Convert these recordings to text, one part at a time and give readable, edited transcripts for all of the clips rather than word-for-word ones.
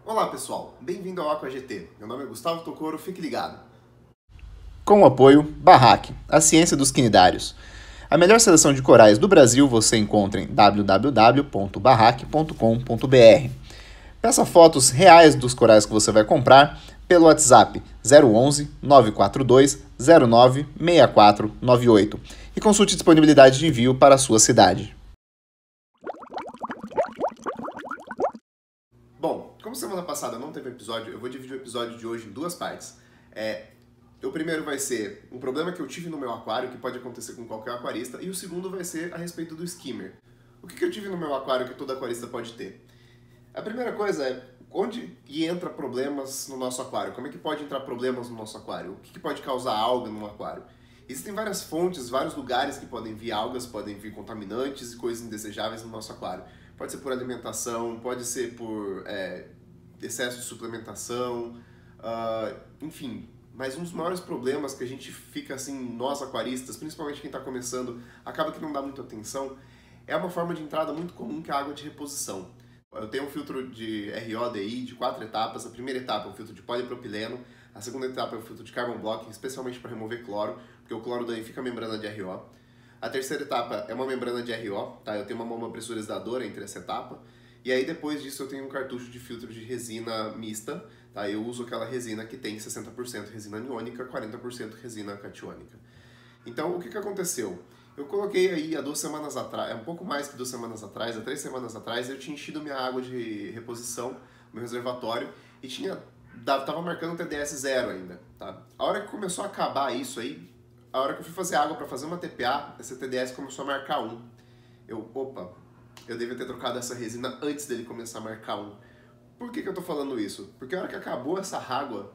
Olá pessoal, bem-vindo ao Aqua GT. Meu nome é Gustavo Tocoro, fique ligado. Com o apoio Barrac, a ciência dos quinidários. A melhor seleção de corais do Brasil você encontra em www.barrac.com.br. Peça fotos reais dos corais que você vai comprar pelo WhatsApp 011 942 09 6498 e consulte disponibilidade de envio para a sua cidade. Bom, como semana passada não teve episódio, eu vou dividir o episódio de hoje em duas partes. O primeiro vai ser um problema que eu tive no meu aquário, que pode acontecer com qualquer aquarista, e o segundo vai ser a respeito do skimmer. O que eu tive no meu aquário que todo aquarista pode ter? A primeira coisa é onde entra problemas no nosso aquário. Como é que pode entrar problemas no nosso aquário? O que pode causar alga no aquário? Existem várias fontes, vários lugares que podem vir algas, podem vir contaminantes e coisas indesejáveis no nosso aquário. Pode ser por alimentação, pode ser por excesso de suplementação, enfim. Mas um dos maiores problemas que a gente fica assim, nós aquaristas, principalmente quem está começando, acaba que não dá muita atenção, é uma forma de entrada muito comum que é a água de reposição. Eu tenho um filtro de RO-DI de 4 etapas. A primeira etapa é um filtro de polipropileno, a segunda etapa é um filtro de carbon block, especialmente para remover cloro, porque o cloro danifica a membrana de RO. A terceira etapa é uma membrana de RO, tá? Eu tenho uma bomba pressurizadora entre essa etapa. E aí depois disso eu tenho um cartucho de filtro de resina mista, tá? Eu uso aquela resina que tem 60% resina aniônica, 40% resina catiônica. Então o que aconteceu? Eu coloquei aí há 2 semanas atrás, um pouco mais que 2 semanas atrás, há 3 semanas atrás, eu tinha enchido minha água de reposição, meu reservatório, e tava marcando TDS 0 ainda, tá? A hora que começou a acabar isso aí, a hora que eu fui fazer água para fazer uma TPA, essa TDS começou a marcar 1. Eu devia ter trocado essa resina antes dele começar a marcar 1. Por que eu tô falando isso? Porque a hora que acabou essa água,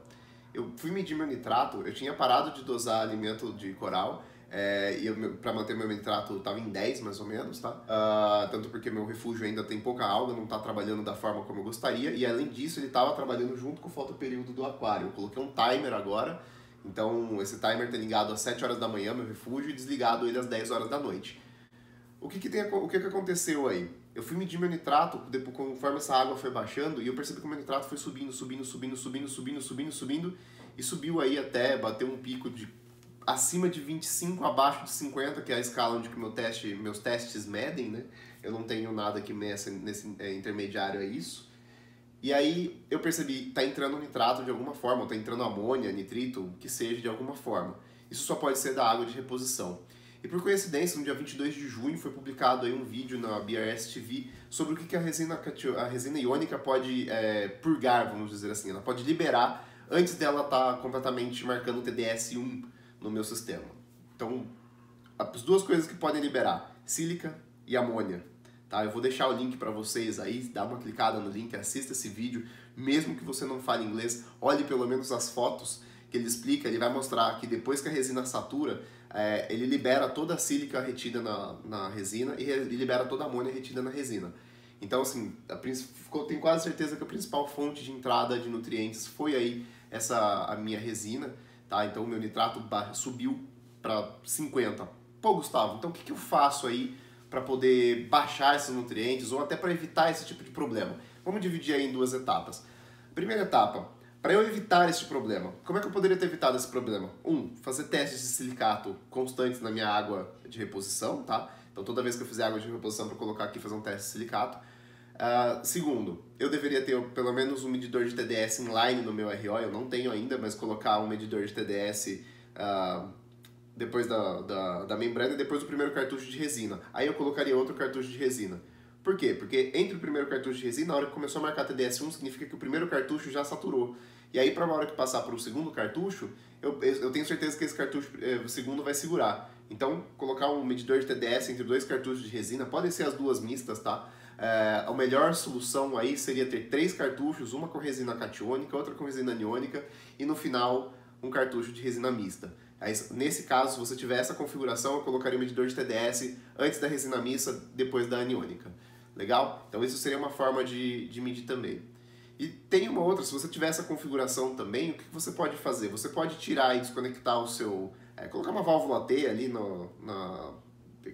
eu fui medir meu nitrato, eu tinha parado de dosar alimento de coral, para manter meu nitrato estava em 10 mais ou menos, tá? Tanto porque meu refúgio ainda tem pouca alga, não está trabalhando da forma como eu gostaria, e além disso ele estava trabalhando junto com o fotoperíodo do aquário. Eu coloquei um timer agora, então esse timer está ligado às 7 horas da manhã, meu refúgio, e desligado ele às 10 horas da noite. O que aconteceu aí? Eu fui medir meu nitrato, conforme essa água foi baixando, e eu percebi que o meu nitrato foi subindo, e subiu aí até bater um pico de acima de 25, abaixo de 50, que é a escala onde que meus testes medem, né? Eu não tenho nada que meça nesse intermediário a isso. E aí eu percebi, tá entrando nitrato de alguma forma, tá entrando amônia, nitrito, que seja de alguma forma. Isso só pode ser da água de reposição. E por coincidência, no dia 22 de junho foi publicado aí um vídeo na BRS TV sobre o que a resina iônica pode purgar, vamos dizer assim. Ela pode liberar antes dela estar completamente marcando TDS1 no meu sistema. Então, as duas coisas que podem liberar, sílica e amônia. Tá? Eu vou deixar o link para vocês aí, dá uma clicada no link, assista esse vídeo, mesmo que você não fale inglês, olhe pelo menos as fotos que ele explica, ele vai mostrar que depois que a resina satura, ele libera toda a sílica retida na resina e libera toda a amônia retida na resina. Então, assim, tenho quase certeza que a principal fonte de entrada de nutrientes foi aí a minha resina, tá? Então, o meu nitrato subiu para 50. Pô, Gustavo, então o que eu faço aí para poder baixar esses nutrientes ou até para evitar esse tipo de problema? Vamos dividir aí em 2 etapas. Primeira etapa, para eu evitar esse problema, como é que eu poderia ter evitado esse problema? Fazer testes de silicato constantes na minha água de reposição, tá? Então toda vez que eu fizer água de reposição para colocar aqui fazer um teste de silicato. Segundo, eu deveria ter pelo menos um medidor de TDS inline no meu RO, eu não tenho ainda, mas colocar um medidor de TDS depois da membrana e depois do primeiro cartucho de resina. Aí eu colocaria outro cartucho de resina. Por quê? Porque entre o primeiro cartucho de resina, na hora que começou a marcar TDS1, significa que o primeiro cartucho já saturou. E aí, para a hora que passar para o segundo cartucho, eu tenho certeza que esse cartucho segundo vai segurar. Então, colocar um medidor de TDS entre 2 cartuchos de resina, podem ser as 2 mistas, tá? A melhor solução aí seria ter 3 cartuchos, uma com resina catiônica, outra com resina aniônica, e no final, um cartucho de resina mista. Aí, nesse caso, se você tiver essa configuração, eu colocaria o medidor de TDS antes da resina mista, depois da aniônica. Legal? Então isso seria uma forma de medir também. E tem uma outra, se você tiver essa configuração também, o que você pode fazer? Você pode tirar e desconectar o seu... colocar uma válvula T ali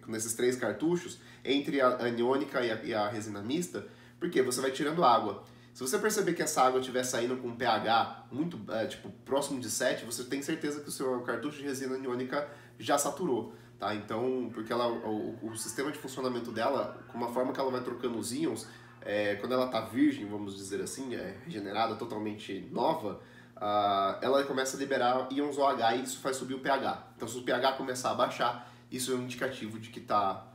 nesses 3 cartuchos, entre a aniônica e a resina mista, porque você vai tirando água. Se você perceber que essa água estiver saindo com um pH muito, tipo, próximo de 7, você tem certeza que o seu cartucho de resina aniônica já saturou, tá? Então, porque o sistema de funcionamento dela, com uma forma que ela vai trocando os íons, quando ela está virgem, vamos dizer assim, regenerada, totalmente nova, ela começa a liberar íons OH e isso faz subir o pH. Então, se o pH começar a baixar, isso é um indicativo de que está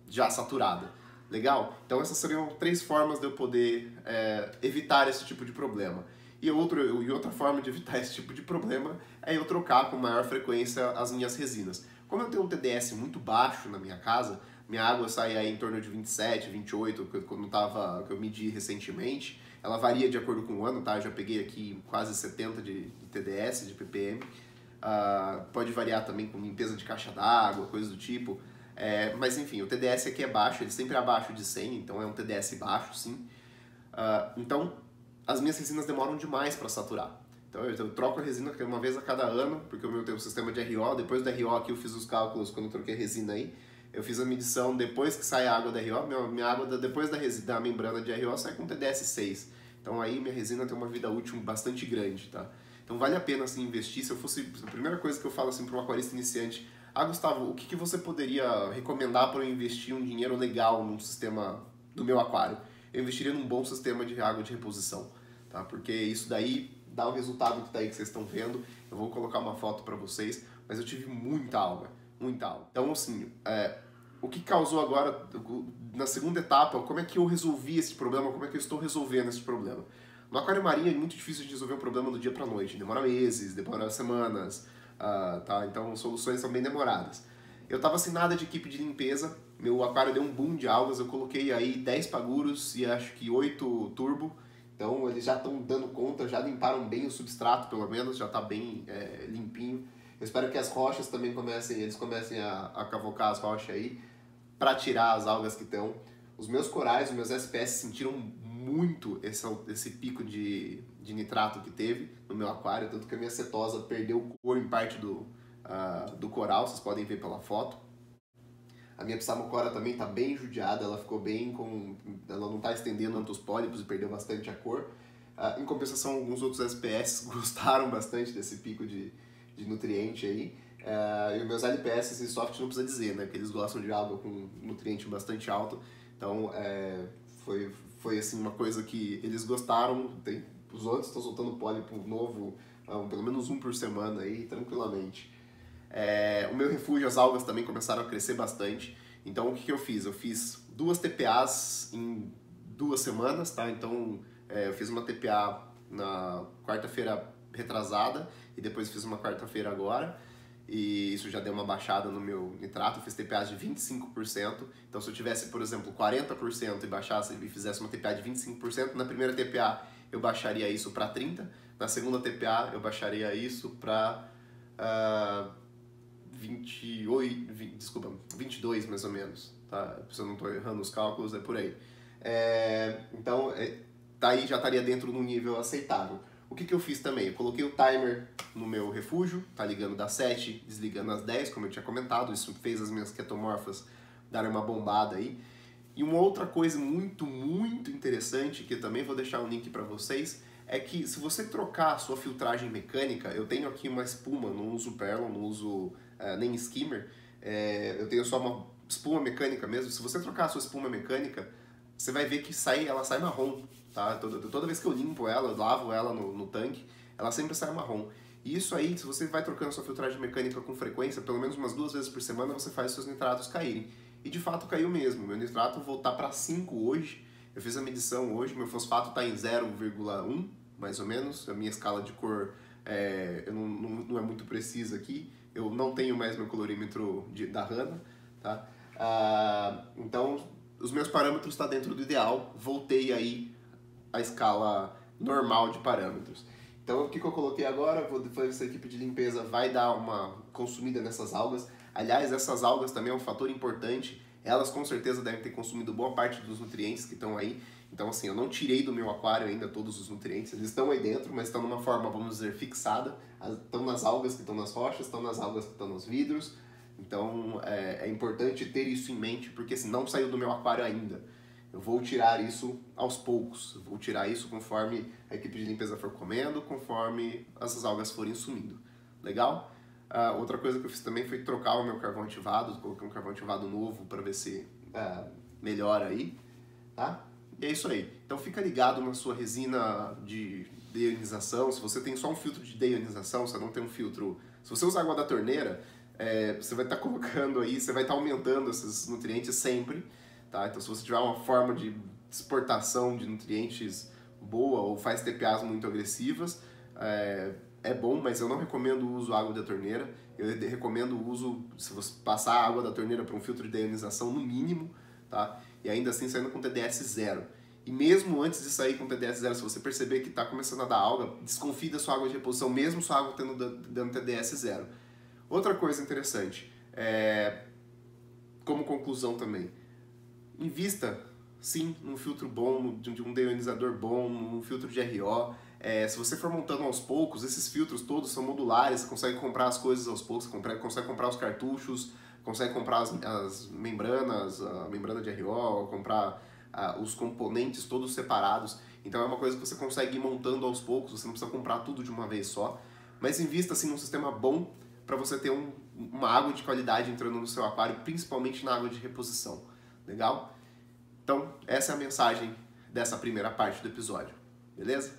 já saturada. Legal? Então, essas seriam 3 formas de eu poder evitar esse tipo de problema. E outra forma de evitar esse tipo de problema é eu trocar com maior frequência as minhas resinas. Como eu tenho um TDS muito baixo na minha casa, minha água sai aí em torno de 27, 28, que eu medi recentemente. Ela varia de acordo com o ano, tá? Eu já peguei aqui quase 70 de TDS, de ppm. Pode variar também com limpeza de caixa d'água, coisa do tipo. Mas enfim, o TDS aqui é baixo, ele sempre é abaixo de 100, então é um TDS baixo, sim. Então, as minhas resinas demoram demais para saturar. Então eu troco a resina uma vez a cada ano, porque o meu tem um sistema de RO. Depois do RO aqui eu fiz os cálculos quando eu troquei a resina aí. Eu fiz a medição depois que sai a água da RO. Minha água depois da membrana de RO sai com TDS 6. Então aí minha resina tem uma vida útil bastante grande, tá? Então vale a pena assim, investir. Se eu fosse, a primeira coisa que eu falo assim, para um aquarista iniciante: Gustavo, o que você poderia recomendar para eu investir um dinheiro legal num sistema do meu aquário? Eu investiria num bom sistema de água de reposição, tá? Porque isso daí dá o resultado que tá aí que vocês estão vendo. Eu vou colocar uma foto para vocês, mas eu tive muita alga, muita alga. Então assim, o que causou agora, na segunda etapa, como é que eu resolvi esse problema, como é que eu estou resolvendo esse problema? No aquário marinho é muito difícil de resolver um problema do dia para noite, demora meses, demora semanas, tá? Então soluções são bem demoradas. Eu estava sem nada de equipe de limpeza, meu aquário deu um boom de algas, eu coloquei aí 10 paguros e acho que 8 turbo, então eles já estão dando conta, já limparam bem o substrato pelo menos, já está bem limpinho. Eu espero que as rochas também comecem a cavocar as rochas aí para tirar as algas que estão. Os meus corais, os meus SPS sentiram muito esse pico de nitrato que teve no meu aquário, tanto que a minha cetosa perdeu cor em parte do coral, vocês podem ver pela foto. A minha psamocora também está bem judiada, ela ficou ela não está estendendo tanto os pólipos e perdeu bastante a cor. Em compensação, alguns outros SPS gostaram bastante desse pico de nutriente aí. E os meus LPS e soft não precisa dizer, né? Que eles gostam de água com nutriente bastante alto. Então, foi assim, uma coisa que eles gostaram. Os outros estão soltando pólipo novo, pelo menos um por semana aí, tranquilamente. O meu refúgio, as algas também começaram a crescer bastante. Então, o que eu fiz? Eu fiz 2 TPAs em 2 semanas, tá? Então, eu fiz uma TPA na quarta-feira retrasada e depois fiz uma quarta-feira agora. E isso já deu uma baixada no meu nitrato, eu fiz TPAs de 25%. Então, se eu tivesse, por exemplo, 40% e fizesse uma TPA de 25%, na primeira TPA eu baixaria isso para 30%, na segunda TPA eu baixaria isso para 22 mais ou menos, tá? Se eu não estou errando os cálculos, é por aí. Então, daí já estaria dentro de um nível aceitável. O que eu fiz também? Eu coloquei o timer no meu refúgio, tá ligando das 7, desligando às 10, como eu tinha comentado. Isso fez as minhas ketomorfas darem uma bombada aí. E uma outra coisa muito, muito interessante, que eu também vou deixar um link para vocês, é que se você trocar a sua filtragem mecânica, eu tenho aqui uma espuma, não uso Perlon, não uso nem skimmer, eu tenho só uma espuma mecânica mesmo. Se você trocar a sua espuma mecânica, você vai ver que ela sai marrom, tá? Toda vez que eu limpo ela, eu lavo ela no tanque, ela sempre sai marrom. E isso aí, se você vai trocando sua filtragem mecânica com frequência, pelo menos umas 2 vezes por semana, você faz seus nitratos caírem. E de fato caiu mesmo. Meu nitrato voltar para 5 hoje. Eu fiz a medição hoje, meu fosfato está em 0,1, mais ou menos. A minha escala de cor não é muito precisa aqui. Eu não tenho mais meu colorímetro da Hanna, tá? Então, os meus parâmetros estão dentro do ideal. Voltei aí à escala normal de parâmetros. Então, o que eu coloquei agora? Essa equipe de limpeza vai dar uma consumida nessas algas. Aliás, essas algas também é um fator importante. Elas com certeza devem ter consumido boa parte dos nutrientes que estão aí. Então, assim, eu não tirei do meu aquário ainda todos os nutrientes. Eles estão aí dentro, mas estão numa forma, vamos dizer, fixada. Estão nas algas que estão nas rochas, estão nas algas que estão nos vidros. Então, é importante ter isso em mente, porque assim, não saiu do meu aquário ainda. Eu vou tirar isso aos poucos, eu vou tirar isso conforme a equipe de limpeza for comendo, conforme essas algas forem sumindo. Legal? Outra coisa que eu fiz também foi trocar o meu carvão ativado, coloquei um carvão ativado novo para ver se melhora aí, tá? E é isso aí. Então fica ligado na sua resina de deionização. Se você tem só um filtro de deionização, você não tem um filtro... Se você usar água da torneira, você vai estar colocando aí, você vai estar aumentando esses nutrientes sempre, tá? Então se você tiver uma forma de exportação de nutrientes boa ou faz TPAs muito agressivas, é bom, mas eu não recomendo o uso da água da torneira. Eu recomendo o uso, se você passar a água da torneira para um filtro de deionização no mínimo, tá? E ainda assim saindo com TDS 0. E mesmo antes de sair com TDS 0, se você perceber que está começando a dar alga, desconfie da sua água de reposição, mesmo sua água dando TDS 0. Outra coisa interessante, como conclusão também, invista sim num filtro bom, de um deionizador bom, num filtro de RO. Se você for montando aos poucos, esses filtros todos são modulares, você consegue comprar as coisas aos poucos, você consegue comprar os cartuchos, consegue comprar as membranas, a membrana de RO, comprar os componentes todos separados. Então é uma coisa que você consegue ir montando aos poucos, você não precisa comprar tudo de uma vez só. Mas invista assim num sistema bom para você ter uma água de qualidade entrando no seu aquário, principalmente na água de reposição. Legal? Então essa é a mensagem dessa primeira parte do episódio. Beleza?